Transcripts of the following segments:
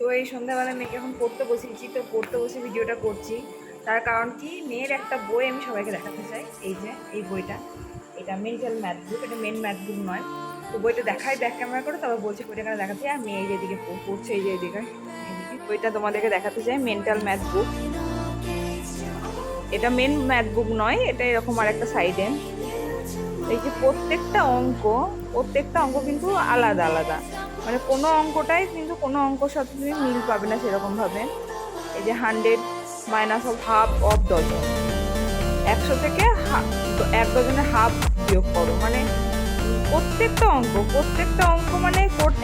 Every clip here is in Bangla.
তো এই সন্ধ্যাবেলা মেয়েকে এখন পড়তে বসিয়েছি, তো পড়তে বসে ভিডিওটা করছি। তার কারণ কি, মেয়ের একটা বই আমি সবাইকে দেখাতে চাই। এই যে এই বইটা, এটা মেন্টাল ম্যাথ বুক, এটা মেন ম্যাথ বুক নয়। তো বইটা দেখাই ব্যাক ক্যামেরা করে, তারপর বলছি বইটা এখানে দেখাতে চাই। আর মেয়ে এই যেদিকে পড়ছে, এই যে এইদিকে বইটা তোমাদেরকে দেখাতে চাই, মেন্টাল ম্যাথ বুক। এটা মেন ম্যাথ বুক নয়, এটা এরকম আর একটা সাইডে। এই যে প্রত্যেকটা অঙ্ক কিন্তু আলাদা আলাদা, মানে কোনো অঙ্কটাই কিন্তু কোনো অঙ্কর সাথে তুমি মিল পাবে না সেরকম ভাবে। এই যে 100 minus of half of dozen, 100 থেকে এক ডজনের হাফ বিয়োগ করো, মানে প্রত্যেকটা অঙ্ক মানে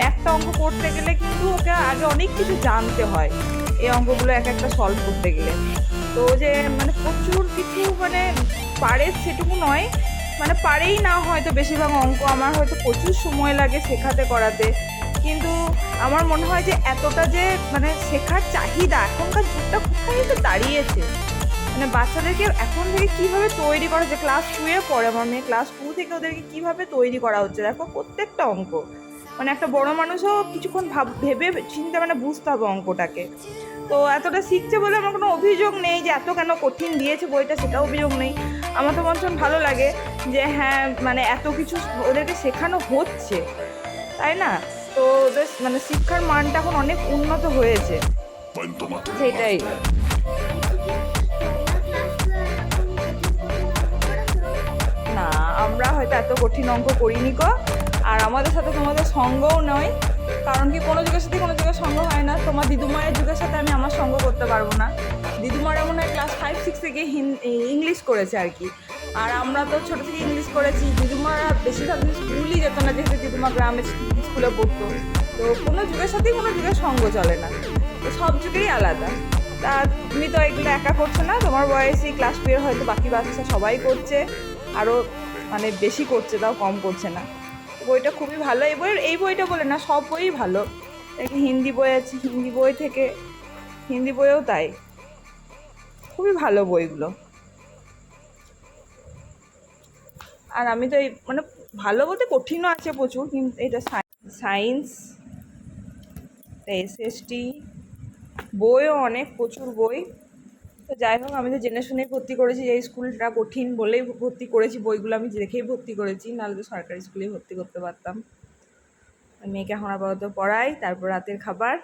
একটা অঙ্ক করতে গেলে কিন্তু ওকে আগে অনেক কিছু জানতে হয় এই অঙ্কগুলো এক একটা সলভ করতে গেলে। তো যে মানে প্রচুর কিছু মানে পারে সেটুকু নয়, মানে পারেই না হয়তো বেশিরভাগ অঙ্ক, আমার হয়তো প্রচুর সময় লাগে শেখাতে করাতে। কিন্তু আমার মনে হয় যে এতটা যে মানে শেখার চাহিদা এখনকার যুগটা কোথায় এসে দাঁড়িয়েছে, মানে বাচ্চাদেরকে এখন থেকে কিভাবে তৈরি করা হচ্ছে। ক্লাস 2-এ পড়ে আমার মেয়ে, ক্লাস 2 থেকে ওদেরকে কিভাবে তৈরি করা হচ্ছে দেখো, প্রত্যেকটা অঙ্ক মানে একটা বড় মানুষও কিছুক্ষণ ভেবে চিন্তা মানে বুঝতে হবে অঙ্কটাকে। তো এতটা শিখছে বলে আমার কোনো অভিযোগ নেই যে এত কেন কঠিন দিয়েছে বইটা, সেটা অভিযোগ নেই। আমার তো ভীষণ ভালো লাগে যে হ্যাঁ মানে এত কিছু ওদেরকে শেখানো হচ্ছে, তাই না? তো ওদের মানে শিক্ষার মানটা এখন অনেক উন্নত হয়েছে, সেটাই। না, আমরা হয়তো এত কঠিন অঙ্ক করিনি কো, আর আমাদের সাথে তোমাদের সঙ্গও নয়। কারণ কি, কোনো যুগের সাথে কোনো যুগের সঙ্গ হয় না। তোমার দিদুমায়ের যুগের সাথে আমি আমার সঙ্গ করতে পারবো না। দিদুমারা মনে হয় ক্লাস 5-6 থেকে ইংলিশ করেছে আর কি, আর আমরা তো ছোটো থেকে ইংলিশ করেছি। দিদুমারা বেশিরভাগ দিন স্কুলই যেত না, যেহেতু দিদুমা গ্রামের স্কুলে পড়তো। তো কোনো যুগের সাথেই কোনো যুগের সঙ্গ চলে না, তো সব যুগেই আলাদা। তা তুমি তো এগুলো একা করছো না, তোমার বয়সী ক্লাস 2 এর হয়তো বাকি বাচ্চা সবাই করছে, আরও মানে বেশি করছে, তাও কম করছে না। বইটা খুবই ভালো। এই বইটা বলে না, সব বইই ভালো। হিন্দি বই আছে, হিন্দি বইও তাই, খুবই ভালো বইগুলো। আর আমি তো এই মানে ভালো বলতে কঠিনও আছে প্রচুর, কিন্তু এটা সায়েন্স, এসএসটি বইও অনেক, প্রচুর বই। তো যাই হোক, আমি তো জেনে শুনেই ভর্তি করেছি, এই স্কুলটা কঠিন বলেই ভর্তি করেছি, বইগুলো আমি দেখেই ভর্তি করেছি, নাহলে তো সরকারি স্কুলেই ভর্তি করতে পারতাম। মেয়েকে এখন আপাতত পড়াই, তারপর রাতের খাবার।